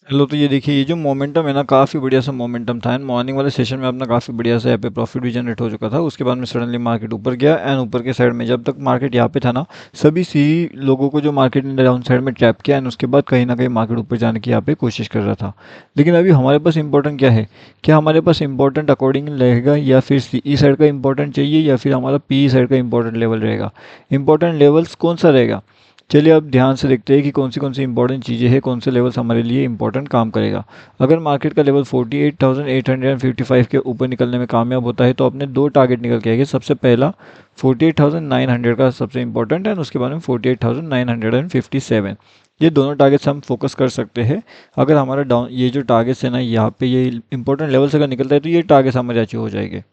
Hello, तो ये देखिए, ये जो मोमेंटम है ना, काफ़ी बढ़िया सा मोमेंटम था एंड मॉर्निंग वाले सेशन में अपना काफ़ी बढ़िया सा यहाँ पे प्रॉफिट भी जनरेट हो चुका था। उसके बाद में सडनली मार्केट ऊपर गया एंड ऊपर के साइड में जब तक मार्केट यहाँ पे था ना, सभी सी लोगों को जो मार्केट ने डाउन साइड में ट्रैप किया एंड उसके बाद कहीं ना कहीं मार्केट ऊपर जाने की यहाँ पे कोशिश कर रहा था। लेकिन अभी हमारे पास इंपॉर्टेंट क्या है? क्या हमारे पास इंपॉर्टेंट अकॉर्डिंग रहेगा, या फिर सी ई साइड का इंपॉर्टेंट चाहिए, या फिर हमारा पी ई साइड का इंपॉर्टेंट लेवल रहेगा? इंपॉर्टेंट लेवल्स कौन सा रहेगा? चलिए अब ध्यान से देखते हैं कि कौन सी इंपॉर्टेंट चीज़ें हैं, कौन से लेवल्स हमारे लिए इंपॉर्टेंट काम करेगा। अगर मार्केट का लेवल 48,855 के ऊपर निकलने में कामयाब होता है तो अपने दो टारगेट निकल के आएंगे। सबसे पहला 48,900 का सबसे इंपॉर्टेंट है, उसके बाद में 48,957। ये दोनों टारगेट्स हम फोकस कर सकते हैं। अगर हमारा डाउन ये जो टारगेट्स है ना, यहाँ पे ये इंपॉर्टेंट लेवल्स अगर निकलता है तो ये टारगेट्स हमारे अचीव हो जाएंगे।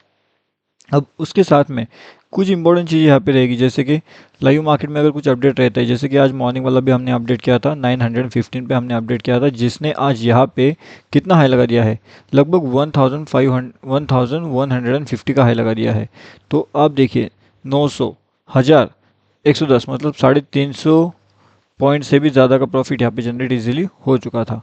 अब उसके साथ में कुछ इंपॉर्टेंट चीज़ यहाँ पे रहेगी, जैसे कि लाइव मार्केट में अगर कुछ अपडेट रहता है, जैसे कि आज मॉर्निंग वाला भी हमने अपडेट किया था 915 पे हमने अपडेट किया था, जिसने आज यहाँ पे कितना हाई लगा दिया है? लगभग 1150 का हाई लगा दिया है। तो आप देखिए, 900, 1000, 110, मतलब 350 पॉइंट से भी ज़्यादा का प्रॉफिट यहाँ पे जनरेट इजीली हो चुका था।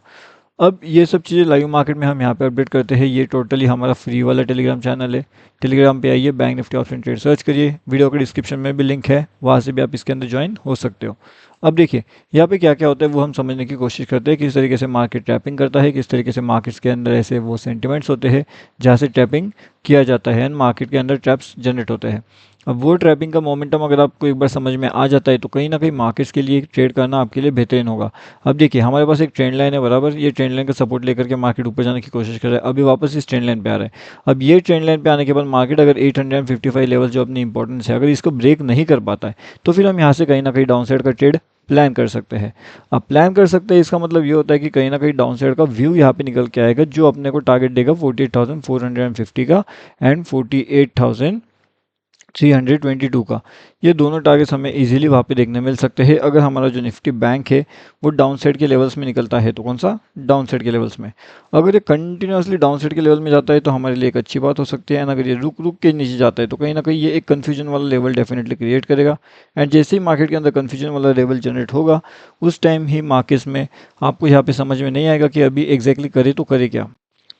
अब ये सब चीज़ें लाइव मार्केट में हम यहाँ पे अपडेट करते हैं। ये टोटली हमारा फ्री वाला टेलीग्राम चैनल है। टेलीग्राम पे आइए, bank Nifty option trade search करिए, वीडियो के डिस्क्रिप्शन में भी लिंक है, वहाँ से भी आप इसके अंदर ज्वाइन हो सकते हो। अब देखिए, यहाँ पे क्या क्या होता है वो हम समझने की कोशिश करते हैं, किस तरीके से मार्केट ट्रैपिंग करता है, किस तरीके से मार्केट्स के अंदर ऐसे वो सेंटिमेंट्स होते हैं जहाँ से ट्रैपिंग किया जाता है एंड मार्केट के अंदर ट्रैप्स जनरेट होते हैं। अब वो ट्रैपिंग का मोमेंटम अगर आपको एक बार समझ में आ जाता है तो कहीं ना कहीं मार्केट्स के लिए ट्रेड करना आपके लिए बेहतरीन होगा। अब देखिए, हमारे पास एक ट्रेंड लाइन है बराबर, ये ट्रेंड लाइन का सपोर्ट लेकर के मार्केट ऊपर जाने की कोशिश कर रहा है, अभी वापस इस ट्रेंड लाइन पे आ रहा है। अब ये ट्रेंड लाइन पे आने के बाद मार्केट अगर 855 लेवल जो अपनी इंपॉर्टेंस है, अगर इसको ब्रेक नहीं कर पाता है तो फिर हम यहाँ से कहीं ना कहीं डाउन साइड का ट्रेड प्लान कर सकते हैं। अब प्लान कर सकते हैं, इसका मतलब ये होता है कि कहीं ना कहीं डाउन साइड का व्यू यहाँ पे निकल के आएगा, जो अपने को टारगेट देगा 48,450 का एंड 48,322 का। ये दोनों टारगेट्स हमें इजीली वहाँ पे देखने मिल सकते हैं। अगर हमारा जो निफ्टी बैंक है वो डाउन साइड के लेवल्स में निकलता है तो कौन सा? डाउन साइड के लेवल्स में। अगर ये कंटिन्यूसली डाउन साइड के लेवल में जाता है तो हमारे लिए एक अच्छी बात हो सकती है, एंड अगर ये रुक रुक के नीचे जाता है तो कहीं ना कहीं ये एक कन्फ्यूजन वाला लेवल डेफिनेटली क्रिएट करेगा। एंड जैसे ही मार्केट के अंदर कन्फ्यूजन वाला लेवल जनरेट होगा, उस टाइम ही मार्केट्स में आपको यहाँ पे समझ में नहीं आएगा कि अभी एग्जैक्टली करे तो करे क्या।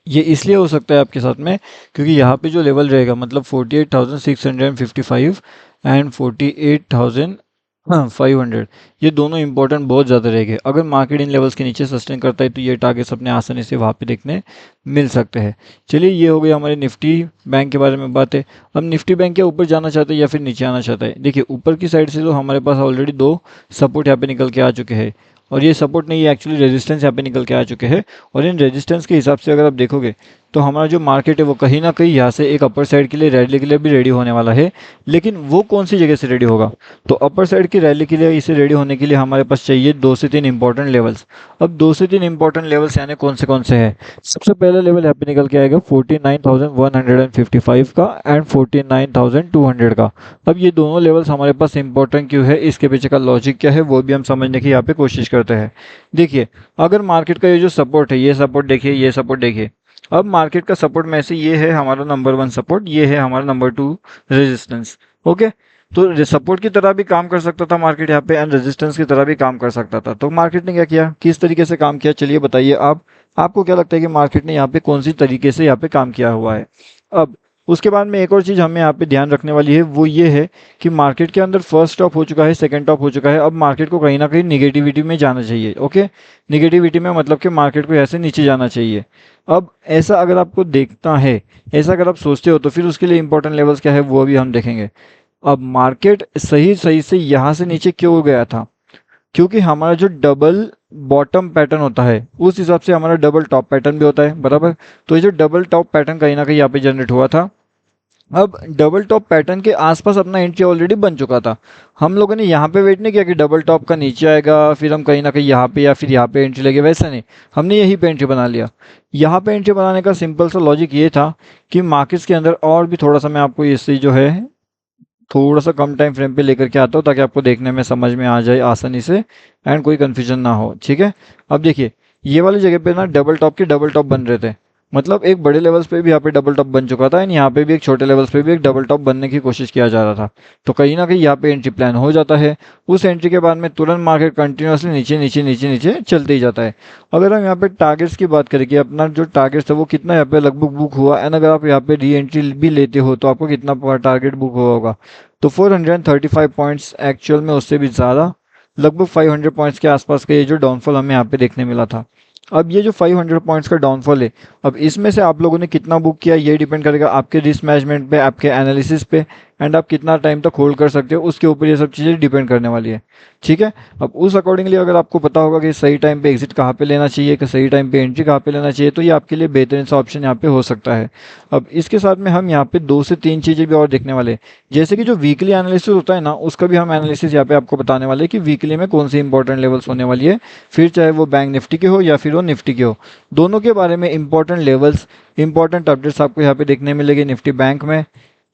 ये इसलिए हो सकता है आपके साथ में, क्योंकि यहाँ पे जो लेवल रहेगा मतलब 48,655 एंड 48,500, ये दोनों इंपॉर्टेंट बहुत ज़्यादा रहेंगे। अगर मार्केट इन लेवल्स के नीचे सस्टेन करता है तो ये टारगेट्स अपने आसानी से वहाँ पे देखने मिल सकते हैं। चलिए, ये हो गई हमारे निफ्टी बैंक के बारे में बात है। अब निफ्टी बैंक क्या ऊपर जाना चाहता है या फिर नीचे आना चाहता है? देखिए, ऊपर की साइड से तो हमारे पास ऑलरेडी दो सपोर्ट यहाँ पे निकल के आ चुके हैं, और ये सपोर्ट नहीं, ये एक्चुअली रेजिस्टेंस यहाँ पे निकल के आ चुके हैं। और इन रेजिस्टेंस के हिसाब से अगर आप देखोगे तो हमारा जो मार्केट है वो कहीं ना कहीं यहाँ से एक अपर साइड के लिए रैली के लिए भी रेडी होने वाला है। लेकिन वो कौन सी जगह से रेडी होगा? तो अपर साइड की रैली के लिए, इसे रेडी होने के लिए हमारे पास चाहिए 2 से 3 इंपॉर्टेंट लेवल्स। अब 2 से 3 इंपॉर्टेंट लेवल्स यानी कौन से हैं? सबसे पहला लेवल यहाँ पे निकल के आएगा 49,155 का एंड 49,200 का। अब ये दोनों लेवल्स हमारे पास इंपॉर्टेंट क्यों है, इसके पीछे का लॉजिक क्या है, वो भी हम समझने की यहाँ पे कोशिश करते हैं। देखिए, अगर मार्केट का ये जो सपोर्ट है, ये सपोर्ट देखिए, ये सपोर्ट देखिए। अब मार्केट का सपोर्ट में से ये है हमारा नंबर 1 सपोर्ट, ये है हमारा नंबर 2 रेजिस्टेंस। ओके, तो सपोर्ट की तरह भी काम कर सकता था मार्केट यहाँ पे, एंड रेजिस्टेंस की तरह भी काम कर सकता था। तो मार्केट ने क्या किया, किस तरीके से काम किया, चलिए बताइए आप। आपको क्या लगता है कि मार्केट ने यहाँ पे कौन सी तरीके से यहाँ पे काम किया हुआ है? अब उसके बाद में एक और चीज़ हमें यहाँ पे ध्यान रखने वाली है, वो ये है कि मार्केट के अंदर फर्स्ट टॉप हो चुका है, सेकंड टॉप हो चुका है। अब मार्केट को कहीं ना कहीं निगेटिविटी में जाना चाहिए। ओके, निगेटिविटी में मतलब कि मार्केट को ऐसे नीचे जाना चाहिए। अब ऐसा अगर आपको देखता है, ऐसा अगर आप सोचते हो, तो फिर उसके लिए इंपॉर्टेंट लेवल्स क्या है वो भी हम देखेंगे। अब मार्केट सही सही से यहाँ से नीचे क्यों गया था? क्योंकि हमारा जो डबल बॉटम पैटर्न होता है उस हिसाब से हमारा डबल टॉप पैटर्न भी होता है बराबर। तो ये जो डबल टॉप पैटर्न कहीं ना कहीं यहाँ पे जनरेट हुआ था। अब डबल टॉप पैटर्न के आसपास अपना एंट्री ऑलरेडी बन चुका था। हम लोगों ने यहाँ पे वेट नहीं किया कि डबल टॉप का नीचे आएगा फिर हम कहीं ना कहीं यहाँ पे या फिर यहाँ पे एंट्री लगे, वैसा नहीं। हमने यही पे एंट्री बना लिया। यहाँ पे एंट्री बनाने का सिंपल सा लॉजिक ये था कि मार्केट्स के अंदर और भी थोड़ा सा मैं आपको इससे जो है थोड़ा सा कम टाइम फ्रेम पे लेकर के आता हूँ, ताकि आपको देखने में समझ में आ जाए आसानी से एंड कोई कन्फ्यूजन ना हो। ठीक है, अब देखिए, ये वाली जगह पे ना डबल टॉप के डबल टॉप बन रहे थे। मतलब एक बड़े लेवल्स पे भी यहाँ पे डबल टॉप बन चुका था एंड यहाँ पे भी एक छोटे लेवल्स पे भी एक डबल टॉप बनने की कोशिश किया जा रहा था। तो कहीं ना कहीं यहाँ पे एंट्री प्लान हो जाता है। उस एंट्री के बाद में तुरंत मार्केट कंटिन्यूसली नीचे नीचे नीचे नीचे चलते ही जाता है। अगर हम यहाँ पे टारगेट्स की बात करें कि अपना जो टारगेट था वो कितना यहाँ पे लगभग बुक हुआ एंड अगर आप यहाँ पे री एंट्री भी लेते हो तो आपको कितना टारगेट बुक हुआ होगा, तो 435 पॉइंट्स एक्चुअल में उससे भी ज़्यादा, लगभग 500 पॉइंट्स के आसपास का ये जो डाउनफॉल हमें यहाँ पे देखने मिला था। अब ये जो 500 पॉइंट्स का डाउनफॉल है, अब इसमें से आप लोगों ने कितना बुक किया ये डिपेंड करेगा आपके रिस्क मैनेजमेंट पे, आपके एनालिसिस पे एंड आप कितना टाइम तक होल्ड कर सकते हो उसके ऊपर ये सब चीज़ें डिपेंड करने वाली है। ठीक है, अब उस अकॉर्डिंगली अगर आपको पता होगा कि सही टाइम पे एग्जिट कहाँ पे लेना चाहिए, कि सही टाइम पे एंट्री कहाँ पे लेना चाहिए, तो ये आपके लिए बेहतरीन सा ऑप्शन यहाँ पे हो सकता है। अब इसके साथ में हम यहाँ पे 2 से 3 चीज़ें भी और देखने वाले हैं, जैसे कि जो वीकली एनालिसिस होता है ना उसका भी हम एनालिसिस यहाँ पे आपको बताने वाले हैं कि वीकली में कौन सी इंपॉर्टेंट लेवल्स होने वाली है, फिर चाहे वो बैंक निफ्टी के हो या फिर वो निफ्टी के हो, दोनों के बारे में इंपॉर्टेंट लेवल्स, इंपॉर्टेंट अपडेट्स आपको यहाँ पे देखने मिलेंगे निफ्टी बैंक में।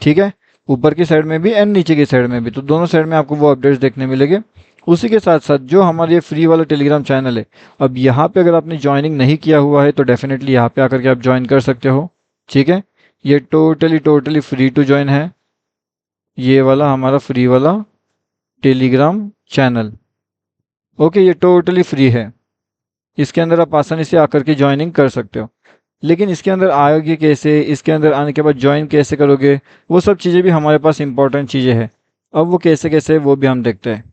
ठीक है, ऊपर की साइड में भी एंड नीचे की साइड में भी, तो दोनों साइड में आपको वो अपडेट्स देखने मिलेंगे। उसी के साथ साथ जो हमारे ये फ्री वाला टेलीग्राम चैनल है, अब यहाँ पे अगर आपने ज्वाइनिंग नहीं किया हुआ है तो डेफिनेटली यहाँ पे आकर के आप ज्वाइन कर सकते हो। ठीक है, ये टोटली फ्री टू ज्वाइन है, ये वाला हमारा फ्री वाला टेलीग्राम चैनल। ओके, ये टोटली फ्री है, इसके अंदर आप आसानी से आकर के ज्वाइनिंग कर सकते हो। लेकिन इसके अंदर आओगे कैसे, इसके अंदर आने के बाद ज्वाइन कैसे करोगे, वो सब चीज़ें भी हमारे पास इंपॉर्टेंट चीज़ें हैं। अब वो कैसे कैसे वो भी हम देखते हैं।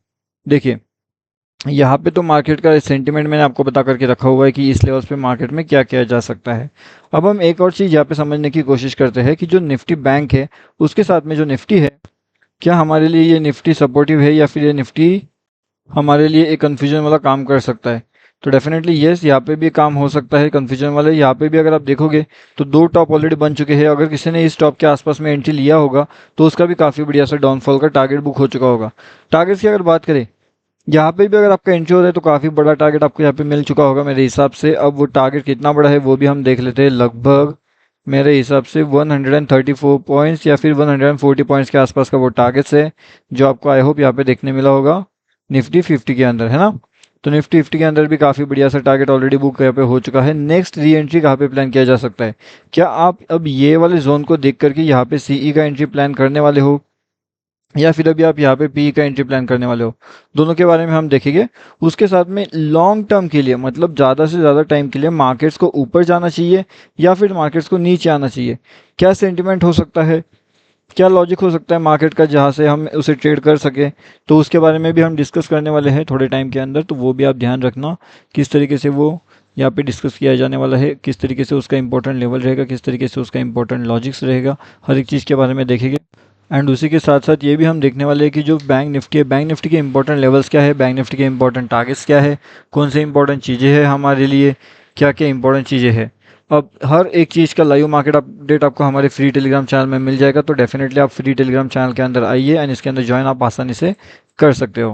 देखिए, यहाँ पे तो मार्केट का सेंटिमेंट मैंने आपको बता करके रखा हुआ है कि इस लेवल्स पे मार्केट में क्या किया जा सकता है। अब हम एक और चीज़ यहाँ पे समझने की कोशिश करते हैं कि जो निफ्टी बैंक है उसके साथ में जो निफ्टी है, क्या हमारे लिए ये निफ्टी सपोर्टिव है या फिर ये निफ्टी हमारे लिए एक कन्फ्यूजन वाला काम कर सकता है। तो डेफिनेटली येस, यहाँ पे भी काम हो सकता है कन्फ्यूजन वाले। यहाँ पे भी अगर आप देखोगे तो 2 टॉप ऑलरेडी बन चुके हैं, अगर किसी ने इस टॉप के आसपास में एंट्री लिया होगा तो उसका भी काफ़ी बढ़िया सा डाउनफॉल का टारगेट बुक हो चुका होगा। टारगेट्स की अगर बात करें, यहाँ पे भी अगर आपका एंट्री हो रहा है तो काफ़ी बड़ा टारगेट आपको यहाँ पे मिल चुका होगा मेरे हिसाब से। अब वो टारगेट कितना बड़ा है वो भी हम देख लेते हैं। लगभग मेरे हिसाब से 134 पॉइंट्स या फिर 140 पॉइंट्स के आसपास का वो टारगेट्स है जो आपको आई होप यहाँ पे देखने मिला होगा निफ्टी 50 के अंदर, है ना। तो निफ्टी 50 के अंदर भी काफ़ी बढ़िया सा टारगेट ऑलरेडी बुक यहाँ पे हो चुका है। नेक्स्ट री एंट्री कहाँ पे प्लान किया जा सकता है, क्या आप अब ये वाले जोन को देख करके यहाँ पे सीई का एंट्री प्लान करने वाले हो या फिर अभी आप यहाँ पे पी का एंट्री प्लान करने वाले हो, दोनों के बारे में हम देखेंगे। उसके साथ में लॉन्ग टर्म के लिए, मतलब ज़्यादा से ज़्यादा टाइम के लिए मार्केट्स को ऊपर जाना चाहिए या फिर मार्केट्स को नीचे आना चाहिए, क्या सेंटिमेंट हो सकता है, क्या लॉजिक हो सकता है मार्केट का जहाँ से हम उसे ट्रेड कर सके, तो उसके बारे में भी हम डिस्कस करने वाले हैं थोड़े टाइम के अंदर। तो वो भी आप ध्यान रखना किस तरीके से वो यहाँ पे डिस्कस किया जाने वाला है, किस तरीके से उसका इंपॉर्टेंट लेवल रहेगा, किस तरीके से उसका इंपॉर्टेंट लॉजिक्स रहेगा, हर एक चीज़ के बारे में देखेंगे। एंड उसी के साथ साथ ये भी हम देखने वाले हैं कि जो बैंक निफ्टी है, बैंक निफ्टी के इंपॉर्टेंट लेवल्स क्या है, बैंक निफ्टी के इंपॉर्टेंट टारगेट्स क्या है, कौन से इंपॉर्टेंट चीज़ें हैं हमारे लिए, क्या क्या इंपॉर्टेंट चीज़ें हैं। अब हर एक चीज़ का लाइव मार्केट अपडेट आपको हमारे फ्री टेलीग्राम चैनल में मिल जाएगा। तो डेफिनेटली आप फ्री टेलीग्राम चैनल के अंदर आइए एंड इसके अंदर ज्वाइन आप आसानी से कर सकते हो।